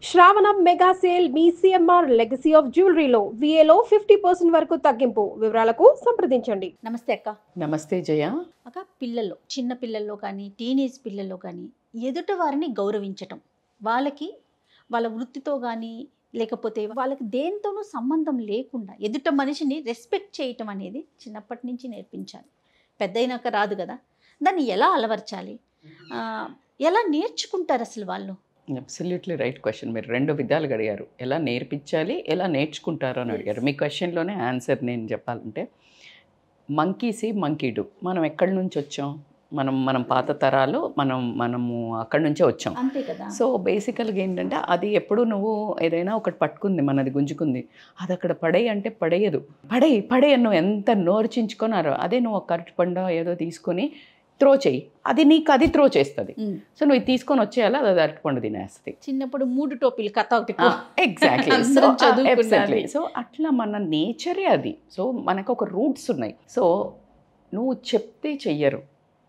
శ్రావణ mega sale మీ CMR legacy of జ్యువెలరీలో విఏలో 50% వరకు తగ్గింపు. వివరాలకు సంప్రదించండి. నమస్తే అక్క. నమస్తే జయ. అక్క, పిల్లల్లో, చిన్న పిల్లల్లో కానీ టీనేజ్ పిల్లల్లో కానీ ఎదుట వారిని గౌరవించటం, వాళ్ళకి వాళ్ళ వృత్తితో కానీ లేకపోతే వాళ్ళకి దేనితోనూ సంబంధం లేకుండా ఎదుట మనిషిని రెస్పెక్ట్ చేయటం అనేది చిన్నప్పటి నుంచి నేర్పించాలి. పెద్దయినాక రాదు కదా. దాన్ని ఎలా అలవర్చాలి, ఎలా నేర్చుకుంటారు అసలు వాళ్ళు? Absolutely right question. మీరు రెండు విధాలుగా అడిగారు. ఎలా నేర్పించాలి, ఎలా నేర్చుకుంటారు అని అడిగారు. మీ క్వశ్చన్లోనే ఆన్సర్ నేను చెప్పాలంటే, మంకీ సి మంకీ డు. మనం ఎక్కడి నుంచి వచ్చాం? మనం పాత తరాలు, మనము అక్కడి నుంచే వచ్చాం. అంతే కదా. సో బేసికల్గా ఏంటంటే, అది ఎప్పుడు నువ్వు ఏదైనా ఒకటి పట్టుకుంది, మనది గుంజుకుంది, అది అక్కడ పడేయి అంటే పడేయదు. పడేయ నువ్వు ఎంత నోర్చించుకున్నారో, అదే నువ్వు ఒక కరెక్ట్ పండు ఏదో తీసుకొని త్రో చేయి, అది నీకు అది త్రో చేస్తుంది. సో నువ్వు ఇది తీసుకొని వచ్చేయాలి, అది అరటిపండు తినేస్తుంది. చిన్నప్పుడు 3 టోపీలు కథ ఒకటి. ఎగ్జాక్ట్లీ. సో అట్లా మన నేచరే అది. సో మనకు ఒక రూట్స్ ఉన్నాయి. సో నువ్వు చెప్తే చెయ్యరు,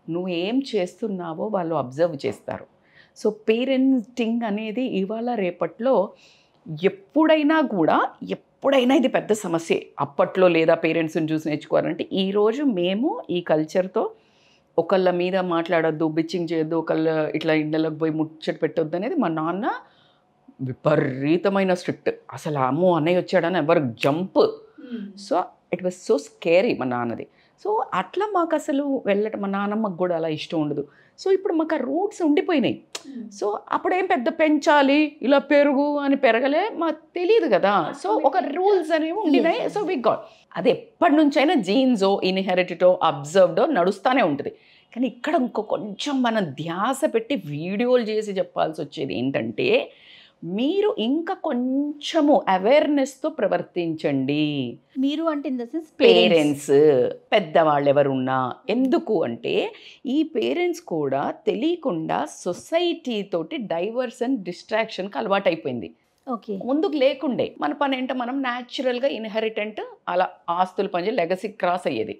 నువ్వు ఏం చేస్తున్నావో వాళ్ళు అబ్జర్వ్ చేస్తారు. సో పేరెంటింగ్ అనేది ఇవాళ రేపట్లో ఎప్పుడైనా ఇది పెద్ద సమస్య. అప్పట్లో లేదా పేరెంట్స్ని చూసి నేర్చుకోవాలంటే, ఈరోజు మేము ఈ కల్చర్తో ఒకళ్ళ మీద మాట్లాడొద్దు, బిచ్చింగ్ చేయొద్దు, ఒకళ్ళ ఇట్లా ఇండ్లలోకి పోయి ముచ్చట పెట్టొద్దు అనేది మా నాన్న విపరీతమైన స్ట్రిక్ట్. అసలు అమ్మో అన్నయ్య వచ్చాడని ఎవరు jump. So it was so scary మా నాన్నది. సో అట్లా మాకు అసలు వెళ్ళటం, మా నాన్నమ్మకు కూడా అలా ఇష్టం ఉండదు. సో ఇప్పుడు మాకు ఆ రూట్స్ ఉండిపోయినాయి. సో అప్పుడేం పెద్ద పెంచాలి, ఇలా పెరుగు అని పెరగలే, మాకు తెలియదు కదా. సో ఒక రూల్స్ అనేవి ఉండినాయి. సో వి గాట్ అది ఎప్పటి నుంచైనా జీన్సో ఇన్హెరిటెడో అబ్జర్వ్డో నడుస్తూనే ఉంటుంది. కానీ ఇక్కడ కొంచెం మనం ధ్యాస పెట్టి వీడియోలు చేసి చెప్పాల్సి వచ్చేది ఏంటంటే, మీరు ఇంకా కొంచెము అవేర్నెస్తో ప్రవర్తించండి. మీరు అంటే ఇన్ ద సెన్స్ పేరెంట్స్, పెద్దవాళ్ళు ఎవరున్నా. ఎందుకు అంటే ఈ పేరెంట్స్ కూడా తెలియకుండా సొసైటీ తోటి డైవర్షన్ డిస్ట్రాక్షన్కి అలవాటు అయిపోయింది. ఓకే, ముందుకు లేకుండే మన పని ఏంటో మనం న్యాచురల్గా ఇన్హెరిటెంట్ అలా ఆస్తులు పని లెగసీ క్రాస్ అయ్యేది.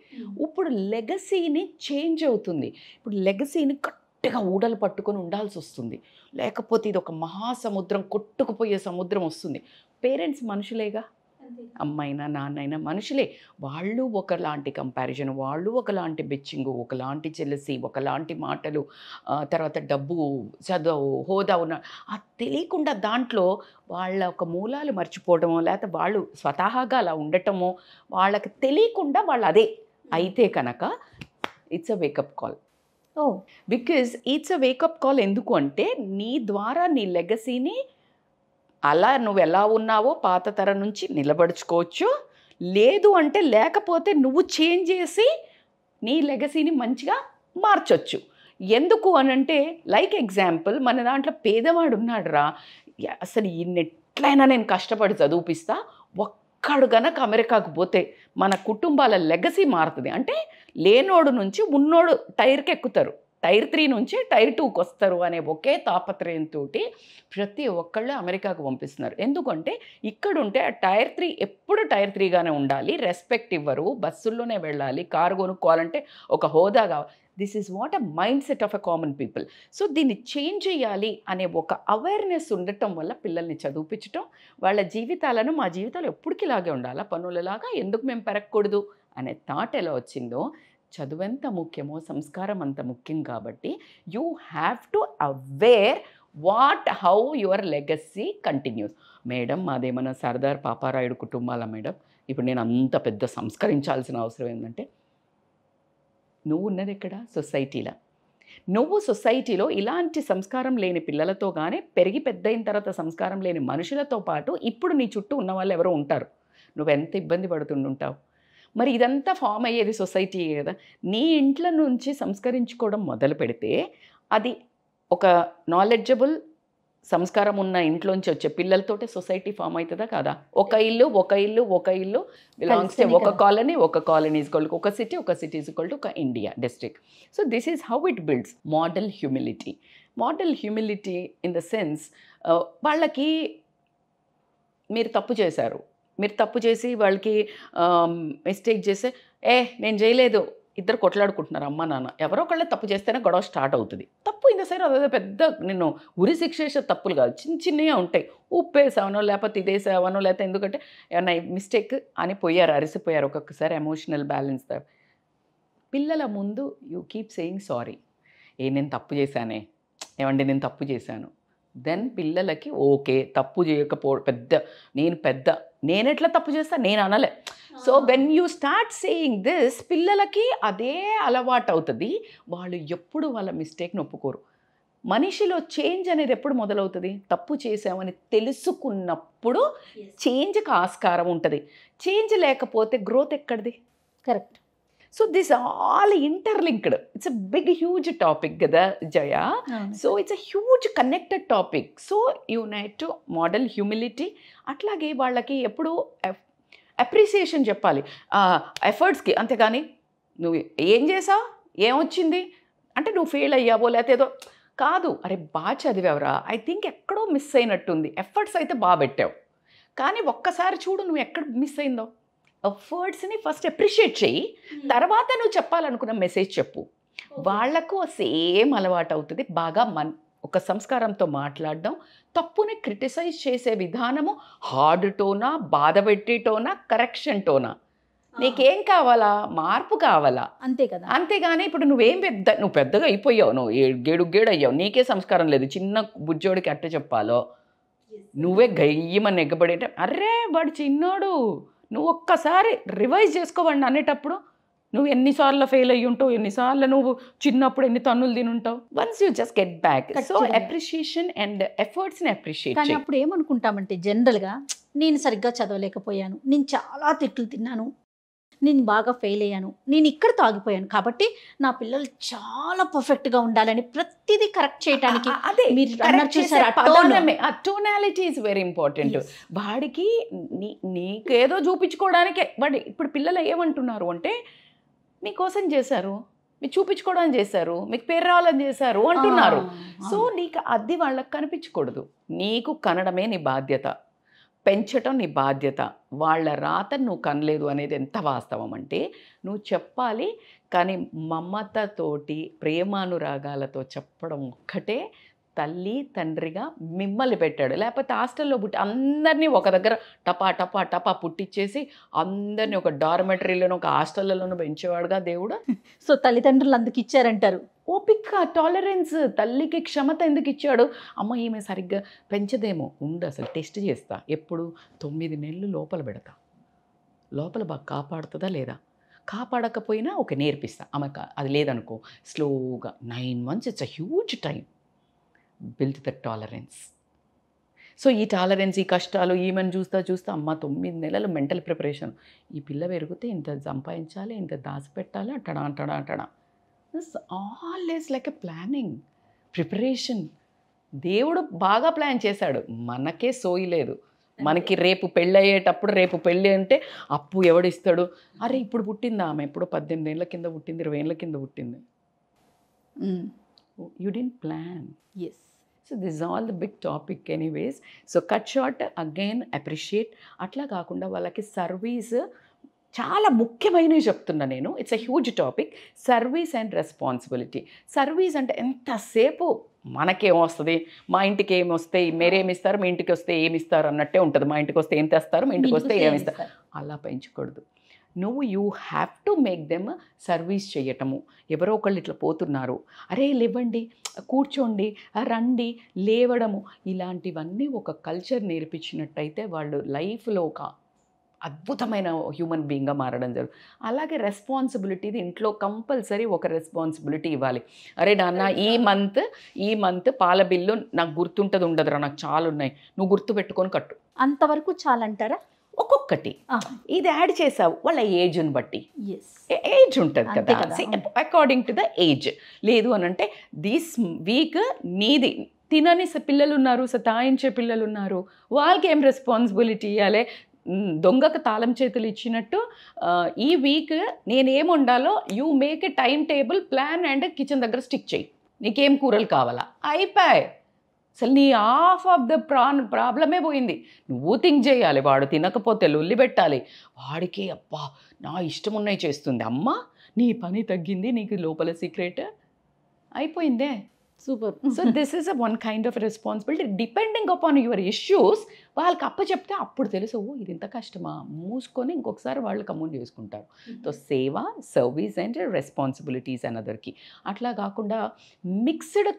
ఇప్పుడు లెగసీని చేంజ్ అవుతుంది. ఇప్పుడు లెగసీని గట్టిగా ఊడలు పట్టుకొని ఉండాల్సి వస్తుంది. లేకపోతే ఇది ఒక మహాసముద్రం, కొట్టుకుపోయే సముద్రం వస్తుంది. పేరెంట్స్ మనుషులేగా, అమ్మైనా నాన్నైనా మనుషులే. వాళ్ళు ఒకలాంటి కంపారిజన్, వాళ్ళు ఒకలాంటి బిచ్చింగు, ఒకలాంటి చెలసి, ఒకలాంటి మాటలు, తర్వాత డబ్బు, చదువు, హోదా ఉన్న తెలియకుండా దాంట్లో వాళ్ళ ఒక మూలాలు మర్చిపోవడమో, లేకపోతే వాళ్ళు స్వతహాగా అలా ఉండటమో వాళ్ళకి తెలియకుండా వాళ్ళు అదే అయితే కనుక it's a wake up call. Because it's a wake up call. ఎందుకు అంటే నీ ద్వారా నీ లెగసీని అలా నువ్వు ఎలా ఉన్నావో పాత తరం నుంచి నిలబడుచుకోవచ్చు. లేదు అంటే లేకపోతే నువ్వు చేంజ్ చేసి నీ లెగసీని మంచిగా మార్చొచ్చు. ఎందుకు అనంటే, లైక్ ఎగ్జాంపుల్, మన దాంట్లో పేదవాడు ఉన్నాడు రా, అసలు ఎట్లయినా నేను కష్టపడి చదివిపిస్తా, ఒక్కడు గనక అమెరికాకు పోతే మన కుటుంబాల లెగసీ మారుతుంది. అంటే లేనోడు నుంచి ఉన్నోడు టైర్కి ఎక్కుతారు, టైర్ 3 నుంచి టైర్ 2కి వస్తారు అనే ఒకే తాపత్రయంతో ప్రతి ఒక్కళ్ళు అమెరికాకు పంపిస్తున్నారు. ఎందుకంటే ఇక్కడుంటే ఆ టైర్ 3 ఎప్పుడు టైర్ 3గానే ఉండాలి, రెస్పెక్ట్ ఇవ్వరు, బస్సుల్లోనే వెళ్ళాలి, కారు కొనుక్కోవాలంటే ఒక హోదా కావాలి. This is what a mind set of a common people. So దీన్ని చేంజ్ చేయాలి అనే ఒక అవేర్నెస్ ఉండటం వల్ల పిల్లల్ని చదివించటం, వాళ్ళ జీవితాలను మా జీవితాలు ఎప్పటికిలాగే ఉండాలా, పనులలాగా ఎందుకు మేము పెరగకూడదు అనే థాట్ ఎలా వచ్చిందో, చదువు ఎంత ముఖ్యమో సంస్కారం అంత ముఖ్యం. కాబట్టి you have to aware how your legacy continues. Madam మాదేమన్నా సర్దార్ పాపారాయుడు కుటుంబాల మేడం, ఇప్పుడు నేను అంత పెద్ద సంస్కరించాల్సిన అవసరం ఏంటంటే, నువ్వు ఉన్నది ఎక్కడ? సొసైటీలో. నువ్వు సొసైటీలో ఇలాంటి సంస్కారం లేని పిల్లలతో కానీ పెరిగి పెద్ద అయిన తర్వాత సంస్కారం లేని మనుషులతో పాటు ఇప్పుడు నీ చుట్టూ ఉన్న వాళ్ళు ఎవరో ఉంటారు. నువ్వెంత ఇబ్బంది పడుతుంటావు. మరి ఇదంతా ఫామ్ అయ్యేది సొసైటీ కదా. నీ ఇంట్లో నుంచి సంస్కరించుకోవడం మొదలు పెడితే అది ఒక నాలెడ్జబుల్ సంస్కారం ఉన్న ఇంట్లోంచి వచ్చే పిల్లలతోటే సొసైటీ ఫామ్ అవుతుందా కాదా? ఒక ఇల్లు బిలాంగ్స్ టు ఒక కాలనీ, ఒక కాలనీ ఈజ్ ఈక్వల్ టు ఒక సిటీ, ఒక సిటీ ఈజ్ ఈక్వల్ టు ఒక India district. So this is how it builds model humility in the sense, వాళ్ళకి మీరు తప్పు చేసి వాళ్ళకి మిస్టేక్ చేస్తే, నేను చేయలేదు, ఇద్దరు కొట్లాడుకుంటున్నారు అమ్మ నాన్న, ఎవరో ఒకళ్ళే తప్పు చేస్తేనే గొడవ స్టార్ట్ అవుతుంది. తప్పు ఇన్ ద సరే అదే పెద్ద నిన్ను ఉరి శిక్ష చేసే తప్పులు కాదు, చిన్న చిన్నగా ఉంటాయి. ఉప్పేసావనో లేకపోతే ఇదేసావనో లేకపోతే ఎందుకంటే ఏమన్నా మిస్టేక్ అని పోయారు, అరిసిపోయారు ఒక్కొక్కసారి ఎమోషనల్ బ్యాలెన్స్. పిల్లల ముందు యూ కీప్ సేయింగ్ సారీ, నేను తప్పు చేశానే, ఏమండి నేను తప్పు చేశాను. దెన్ పిల్లలకి ఓకే తప్పు చేయకపో నేను ఎట్లా తప్పు చేస్తాను నేను అనలే. So when you start saying this, పిల్లలకి అదే అలవాటు అవుతుంది. వాళ్ళు ఎప్పుడు వాళ్ళ మిస్టేక్ని ఒప్పుకోరు. మనిషిలో చేంజ్ అనేది ఎప్పుడు మొదలవుతుంది? తప్పు చేసామని తెలుసుకున్నప్పుడు చేంజ్కి ఆస్కారం ఉంటుంది. చేంజ్ లేకపోతే గ్రోత్ ఎక్కడిది? Correct. So this all interlinked. It's a big huge topic కదా Jaya. So it's a huge connected topic. So you need to model humility. అట్లాగే వాళ్ళకి ఎప్పుడు అప్రిసియేషన్ చెప్పాలి ఎఫర్ట్స్కి. అంతేగాని నువ్వు ఏం చేసావు, ఏమొచ్చింది అంటే నువ్వు ఫెయిల్ అయ్యావో లేకపోతే ఏదో కాదు. అరే బాగా చదివావురా, ఐ థింక్ ఎక్కడో మిస్ అయినట్టుంది. ఎఫర్ట్స్ అయితే బాగా పెట్టావు, కానీ ఒక్కసారి చూడు నువ్వు ఎక్కడ మిస్ అయిందో. ఎఫర్ట్స్ని ఫస్ట్ అప్రిషియేట్ చెయ్యి, తర్వాత నువ్వు చెప్పాలనుకున్న మెసేజ్ చెప్పు. వాళ్లకు సేమ్ అలవాటు అవుతుంది. బాగా ఒక సంస్కారంతో మాట్లాడడం, తప్పుని క్రిటిసైజ్ చేసే విధానము హార్డ్ టోనా, బాధ పెట్టి టోనా, కరెక్షన్ టోనా. నీకేం కావాలా? మార్పు కావాలా, అంతే కదా. అంతేగాని ఇప్పుడు నువ్వు పెద్దగా అయిపోయావు, నువ్వు గేడు అయ్యావు, నీకే సంస్కారం లేదు, చిన్న బుజ్జోడికి అట్ట చెప్పాలో, నువ్వే గయ్యమని ఎగ్గబడేట. అర్రే వాడు చిన్నోడు, నువ్వు ఒక్కసారి రివైజ్ చేసుకోవండి అనేటప్పుడు నువ్వు ఎన్నిసార్లు ఫెయిల్ అయ్యి ఉంటావు, ఎన్నిసార్లు నువ్వు చిన్నప్పుడు ఎన్ని తన్నులు తినుంటావు. Once you just get back. So appreciation and ఎఫర్ట్స్ని అప్రిషియేట్. కానీ అప్పుడు ఏమనుకుంటామంటే జనరల్గా నేను సరిగ్గా చదవలేకపోయాను, నేను చాలా తిట్లు తిన్నాను, నేను బాగా ఫెయిల్ అయ్యాను, నేను ఇక్కడ తాగిపోయాను, కాబట్టి నా పిల్లలు చాలా పర్ఫెక్ట్గా ఉండాలని ప్రతిదీ కరెక్ట్ చేయడానికి అదే మీరు చూసారు. Tonality is very important. వాడికి నీకేదో చూపించుకోవడానికే వాడి ఇప్పుడు పిల్లలు ఏమంటున్నారు అంటే మీకోసం చేశారు, మీకు చూపించుకోవడానికి చేశారు, మీకు పేరు రావాలని చేశారు అంటున్నారు. సో నీకు అది వాళ్ళకి కనిపించకూడదు. నీకు కనడమే నీ బాధ్యత, పెంచటం నీ బాధ్యత. వాళ్ళ రాత నువ్వు కనలేదు అనేది ఎంత వాస్తవం అంటే నువ్వు చెప్పాలి. కానీ మమతతోటి ప్రేమానురాగాలతో చెప్పడం ఒక్కటే తల్లి తండ్రిగా మిమ్మల్ని పెట్టాడు. లేకపోతే హాస్టల్లో పుట్టి అందరినీ ఒక దగ్గర టపా టపా టపా పుట్టించేసి అందరినీ ఒక డార్మెటరీలోనూ ఒక హాస్టల్లోనూ పెంచేవాడుగా దేవుడు. సో తల్లిదండ్రులు అందుకు ఇచ్చారంటారు. ఓపిక, టాలరెన్స్. తల్లికి క్షమత ఎందుకు ఇచ్చాడు? అమ్మ ఈమె సరిగ్గా పెంచదేమో, ఉండు అసలు టెస్ట్ చేస్తా, ఎప్పుడు 9 నెలలు లోపల పెడతా, లోపల బాగా కాపాడుతుందా లేదా, కాపాడకపోయినా ఒక నేర్పిస్తా. ఆమెకు అది లేదనుకో స్లోగా 9 months, it's a huge time. Build the tolerance. So ఈ టాలరెన్స్, ఈ కష్టాలు ఈమెను చూస్తా అమ్మ 9 నెలలు మెంటల్ ప్రిపరేషన్. ఈ పిల్ల పెరిగితే ఇంత సంపాదించాలి, ఇంత దాచిపెట్టాలి, అంటడా. This all is like a planning, preparation. దేవుడు బాగా ప్లాన్ చేశాడు, మనకే సోయి లేదు. మనకి రేపు పెళ్ళి అయ్యేటప్పుడు, రేపు పెళ్ళి అంటే అప్పు ఎవడిస్తాడు? అరే ఇప్పుడు పుట్టిందా ఆమె, ఎప్పుడో 18 ఏళ్ళ కింద పుట్టింది, 20 ఏళ్ళ కింద పుట్టింది. You didn't plan. Yes. So this is all the big topic anyways. So cut short, again appreciate. అట్లా కాకుండా వాళ్ళకి సర్వీస్ చాలా ముఖ్యమైనవి చెప్తున్నా నేను. It's a huge topic, service and responsibility. Service అంటే ఎంతసేపు మనకేమొస్తుంది, మా ఇంటికి ఏమొస్తాయి, మీరేమిస్తారు, మీ ఇంటికి వస్తే ఏమిస్తారు అన్నట్టే ఉంటుంది. మా ఇంటికి వస్తే ఏం తెస్తారు, మీ ఇంటికి వస్తే ఏమిస్తారు, అలా పెంచకూడదు. నువ్వు you have to make them service చేయటము. ఎవరో ఒకళ్ళు ఇట్లా పోతున్నారు, అరే లేవండి, కూర్చోండి, రండి, లేవడము, ఇలాంటివన్నీ ఒక కల్చర్ నేర్పించినట్టయితే వాళ్ళు లైఫ్లో ఒక అద్భుతమైన హ్యూమన్ బీయింగ్గా మారడం జరుగుతుంది. అలాగే రెస్పాన్సిబిలిటీది ఇంట్లో కంపల్సరీ ఒక రెస్పాన్సిబిలిటీ ఇవ్వాలి. అరే నాన్న ఈ మంత్ పాల బిల్లు నాకు గుర్తుంటుంది ఉండదురా, నాకు చాలా ఉన్నాయి, నువ్వు గుర్తు పెట్టుకొని కట్టు. అంతవరకు చాలంటారా? ఒక్కొక్కటి ఇది యాడ్ చేసావు వాళ్ళ ఏజ్ని బట్టి. ఏజ్ ఉంటుంది కదా, అకార్డింగ్ టు ద ఏజ్. లేదు అని అంటే దిస్ వీక్ నీది తినని పిల్లలు ఉన్నారు, సతాయించే పిల్లలు ఉన్నారు, వాళ్ళకి ఏం రెస్పాన్సిబిలిటీ ఇవ్వాలి? దొంగకు తాళం చేతులు ఇచ్చినట్టు ఈ వీక్ నేనేం వండాలో you make a time table, plan and kitchen దగ్గర స్టిక్ చేయి. నీకేం కూరలు కావాలా, అయిపోయి. అసలు నీ హాఫ్ ఆఫ్ ద ప్రాబ్లమే పోయింది. నువ్వు థింక్ చేయాలి, వాడు తినకపోతే లొల్లి పెట్టాలి. వాడికి అబ్బా నా ఇష్టం ఉన్నాయి చేస్తుంది, అమ్మ నీ పని తగ్గింది, నీకు లోపల సీక్రెట్ అయిపోయిందే. Super. So this is a one kind of responsibility depending upon your issues. వాళ్ళకి అప్పచెప్తే అప్పుడు తెలుసు, ఓ ఇది ఇంత కష్టమా, మూసుకొని ఇంకొకసారి వాళ్ళు కమ్యూన్ చేసుకుంటారు. సో సేవ, సర్వీస్ అండ్ రెస్పాన్సిబిలిటీస్ అనదర్కి. అట్లా కాకుండా మిక్స్డ్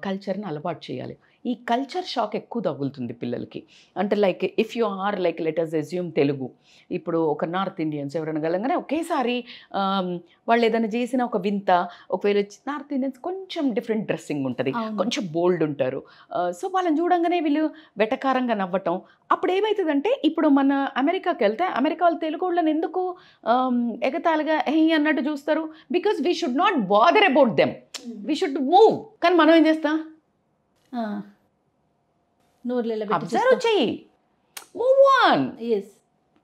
కల్చర్ని అలవాటు చేయాలి. ఈ కల్చర్ షాక్ ఎక్కువ తగులుతుంది పిల్లలకి. అంటే like if you are like let us assume Telugu, ఇప్పుడు ఒక నార్త్ ఇండియన్స్ ఎవరైనా కలగానే ఒకేసారి వాళ్ళు ఏదైనా చేసిన ఒక వింత, ఒకవేళ నార్త్ ఇండియన్స్ కొంచెం డిఫరెంట్ డ్రెస్సింగ్ ఉంటుంది, కొంచెం బోల్డ్ ఉంటారు. సో వాళ్ళని చూడంగానే వీళ్ళు వెటకారంగా నవ్వటం. అప్పుడు ఏమవుతుందంటే, ఇప్పుడు మన అమెరికాకి వెళ్తే అమెరికా వాళ్ళు తెలుగు వాళ్ళని ఎందుకు ఎగతాళిగా అన్నట్టు చూస్తారు? Because we should not bother about them, we should move. కానీ మనం ఏం చేస్తాం? అబ్జర్వ్ చెయ్యి, move on.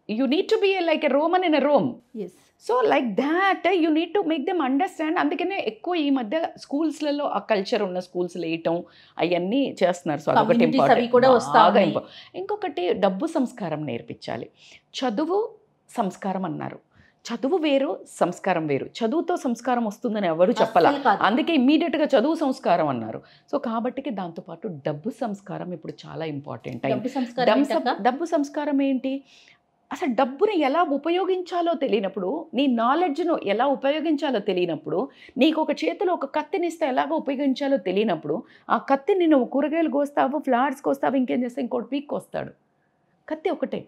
You need to be like a Roman in a Rome. Yes. So like that you need to make them understand. అందుకనే ఎక్కువ ఈ మధ్య స్కూల్స్లలో ఆ కల్చర్ ఉన్న స్కూల్స్ వేయటం అవన్నీ చేస్తున్నారు. సో అదొకటి ఇంపార్టెంట్. ఇంకొకటి డబ్బు సంస్కారం నేర్పించాలి. చదువు సంస్కారం అన్నారు, చదువు వేరు సంస్కారం వేరు. చదువుతో సంస్కారం వస్తుందని ఎవరు చెప్పాల, అందుకే ఇమ్మీడియట్గా చదువు సంస్కారం అన్నారు. సో కాబట్టి దాంతోపాటు డబ్బు సంస్కారం ఇప్పుడు చాలా ఇంపార్టెంట్. డబ్బు సంస్కారం ఏంటి? అసలు డబ్బుని ఎలా ఉపయోగించాలో తెలియనప్పుడు, నీ నాలెడ్జ్ను ఎలా ఉపయోగించాలో తెలియనప్పుడు, నీకు ఒక చేతిలో ఒక కత్తినిస్తే ఎలాగో ఉపయోగించాలో తెలియనప్పుడు, ఆ కత్తిని నువ్వు కూరగాయలు కోస్తావు, ఫ్లవర్స్ కోస్తావు, ఇంకేం చేస్తావు, ఇంకోటి పీక్ కోస్తాడు. కత్తి ఒకటే.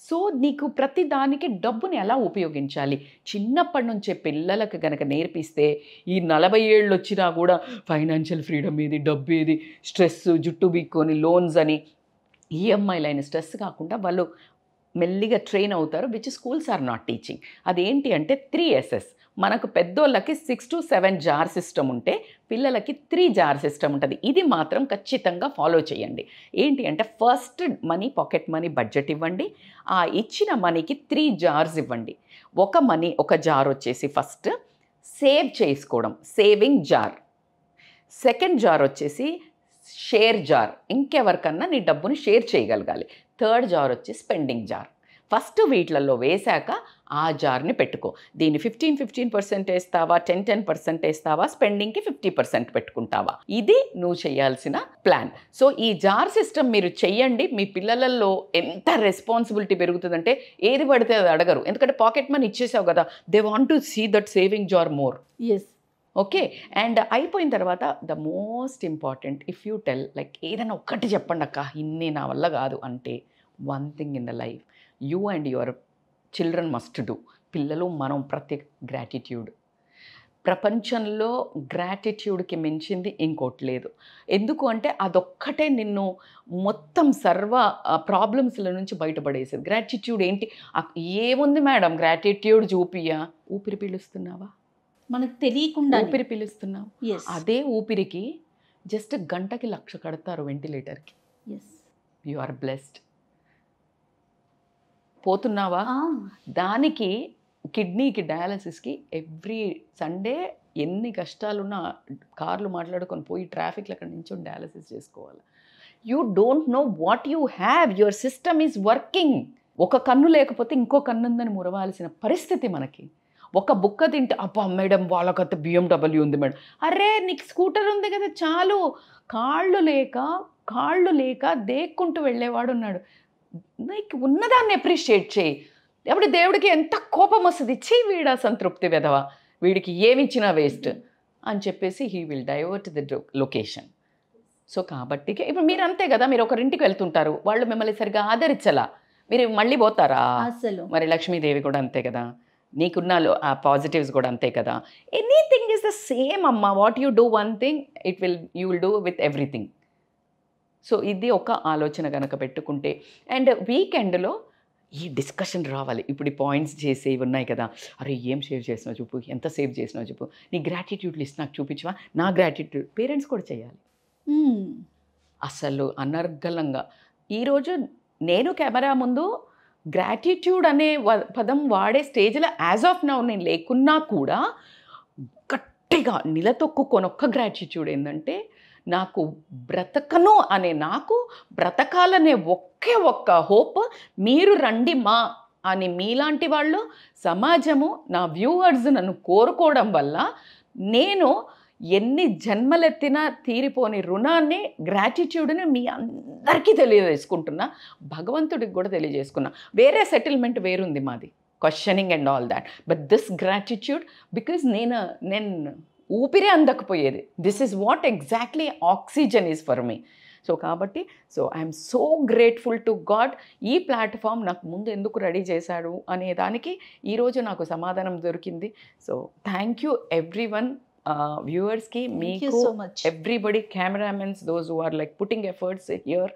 సో నీకు ప్రతి దానికి డబ్బుని ఎలా ఉపయోగించాలి చిన్నప్పటి నుంచే పిల్లలకు కనుక నేర్పిస్తే, ఈ 40 ఏళ్ళు వచ్చినా కూడా ఫైనాన్షియల్ ఫ్రీడమ్ ఏది, డబ్బు ఏది, స్ట్రెస్, జుట్టు బీక్కొని లోన్స్ అని ఈఎంఐలు అయిన స్ట్రెస్ కాకుండా వాళ్ళు మెల్లిగా ట్రైన్ అవుతారు, which schools are not teaching. అదేంటి అంటే 3SS. మనకు పెద్దోళ్ళకి 6 to 7 జార్ సిస్టమ్ ఉంటే పిల్లలకి 3 జార్ సిస్టమ్ ఉంటుంది. ఇది మాత్రం ఖచ్చితంగా ఫాలో చేయండి. ఏంటి అంటే first money, pocket money budget ఇవ్వండి. ఆ ఇచ్చిన మనీకి 3 జార్స్ ఇవ్వండి. ఒక జార్ వచ్చేసి ఫస్ట్ సేవ్ చేసుకోవడం, సేవింగ్ జార్. సెకండ్ జార్ వచ్చేసి షేర్ జార్, ఇంకెవరికన్నా నీ డబ్బుని షేర్ చేయగలగాలి. థర్డ్ జార్ వచ్చి స్పెండింగ్ జార్. ఫస్ట్ వీటిలలో వేశాక ఆ జార్ని పెట్టుకో. దీన్ని 15% వేస్తావా, 10% వేస్తావా, స్పెండింగ్కి 50% పెట్టుకుంటావా, ఇది నువ్వు చేయాల్సిన ప్లాన్. సో ఈ జార్ సిస్టమ్ మీరు చెయ్యండి. మీ పిల్లలలో ఎంత రెస్పాన్సిబిలిటీ పెరుగుతుందంటే ఏది పడితే అది అడగరు. ఎందుకంటే పాకెట్ మనీ ఇచ్చేసావు కదా, they want to see that saving jar more. Okay. And అయిపోయిన తర్వాత the most important, if you tell like ఏదైనా ఒక్కటి చెప్పండి అక్క, ఇన్ని నా వల్ల కాదు అంటే, one thing in the life you and your children must do. పిల్లలు మనం గ్రాటిట్యూడ్. ప్రపంచంలో గ్రాటిట్యూడ్కి మించింది ఇంకోటి లేదు. ఎందుకు అంటే అదొక్కటే నిన్ను మొత్తం సర్వ ప్రాబ్లమ్స్ల నుంచి బయటపడేసేది. గ్రాటిట్యూడ్ ఏంటి? ఏముంది మేడం గ్రాటిట్యూడ్ చూపియా? ఊపిరి పీలుస్తున్నావా? మనకు తెలియకుండా ఊపిరి పీలుస్తున్నావు. అదే ఊపిరికి జస్ట్ గంటకి 1,00,000 కడతారు వెంటిలేటర్కి. You are blessed. పోతున్నావా? దానికి కిడ్నీకి డయాలసిస్కి ఎవ్రీ సండే ఎన్ని కష్టాలున్నా కార్లు మాట్లాడుకొని పోయి ట్రాఫిక్లో అక్కడి నుంచి డయాలసిస్ చేసుకోవాలి. You don't know what you have. Your system is working. ఒక కన్ను లేకపోతే ఇంకో కన్ను ఉందని మురవాల్సిన పరిస్థితి మనకి. ఒక బుక్క తింటే అబ్బా మేడం వాళ్ళకైతే BMW ఉంది మేడం, అరే నీకు స్కూటర్ ఉంది కదా చాలు. కాళ్ళు లేక దేక్కుంటూ వెళ్ళేవాడు ఉన్నాడు. నీకు ఉన్నదాన్ని అప్రిషియేట్ చేయి. ఎప్పుడు దేవుడికి ఎంత కోపం వస్తుంది, వీడా సంతృప్తి వెదవా, వీడికి ఏమిచ్చినా వేస్ట్ అని చెప్పేసి he will divert the location. So కాబట్టి ఇప్పుడు మీరు అంతే కదా, మీరు ఒకరింటికి వెళ్తుంటారు, వాళ్ళు మిమ్మల్ని సరిగ్గా ఆదరించలా, మీరు మళ్ళీ పోతారా? అసలు మరి లక్ష్మీదేవి కూడా అంతే కదా, నీకున్న ఆ పాజిటివ్స్ కూడా అంతే కదా. ఎనీథింగ్ ఈజ్ ద సేమ్ అమ్మ. What you do one thing you will do with everything. So ఇది ఒక ఆలోచన కనుక పెట్టుకుంటే, అండ్ వీకెండ్లో ఈ డిస్కషన్ రావాలి. ఇప్పుడు ఈ పాయింట్స్ చేసేవి ఉన్నాయి కదా, అరే ఏం సేవ్ చేసినావు చూపు, ఎంత సేవ్ చేసినావు చూపు, నీ గ్రాటిట్యూడ్ లిస్ట్ నాకు చూపించవా, నా గ్రాటిట్యూడ్. పేరెంట్స్ కూడా చేయాలి అసలు అనర్గళంగా. ఈరోజు నేను కెమెరా ముందు గ్రాటిట్యూడ్ అనే పదం వాడే స్టేజ్లో యాజ్ ఆఫ్ నౌ నేను లేకున్నా కూడా గట్టిగా నిలతొక్కుకొనొక్క గ్రాటిట్యూడ్ ఏంటంటే, నాకు బ్రతకను అనే, నాకు బ్రతకాలనే ఒక్క హోప్ మీరు రండి మా అని మీలాంటి వాళ్ళు, సమాజము, నా వ్యూవర్స్ నన్ను కోరుకోవడం వల్ల నేను ఎన్ని జన్మలెత్తినా తీరిపోని రుణాన్ని, గ్రాటిట్యూడ్ని మీ అందరికీ తెలియజేసుకుంటున్నా, భగవంతుడికి కూడా తెలియజేసుకున్నా. వేరే సెటిల్మెంట్ వేరుంది మాది, questioning and all that, but this gratitude because నేను ఊపిరే అందకపోయేది. This is what exactly oxygen is for me. So కాబట్టి I'm so grateful to God. ఈ ప్లాట్ఫామ్ నాకు ముందు ఎందుకు రెడీ చేశాడు అనే దానికి ఈరోజు నాకు సమాధానం దొరికింది. So thank you everyone, వ్యూవర్స్కి, మీకు, so much. Everybody, cameramens, those who are like putting efforts here,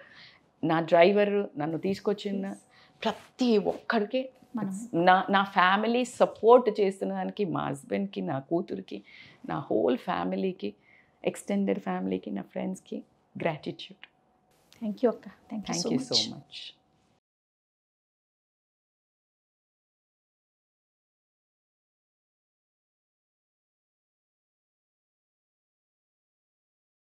నా డ్రైవర్, నన్ను తీసుకొచ్చిన ప్రతి ఒక్కరికి, నా ఫ్యామిలీ సపోర్ట్ చేస్తున్న దానికి, మా హస్బెండ్కి, నా కూతురికి, నా హోల్ ఫ్యామిలీకి, ఎక్స్టెండెడ్ ఫ్యామిలీకి, నా ఫ్రెండ్స్కి గ్రాటిట్యూడ్. థ్యాంక్ యూ అక్క. Thank you thank so you so much. Much.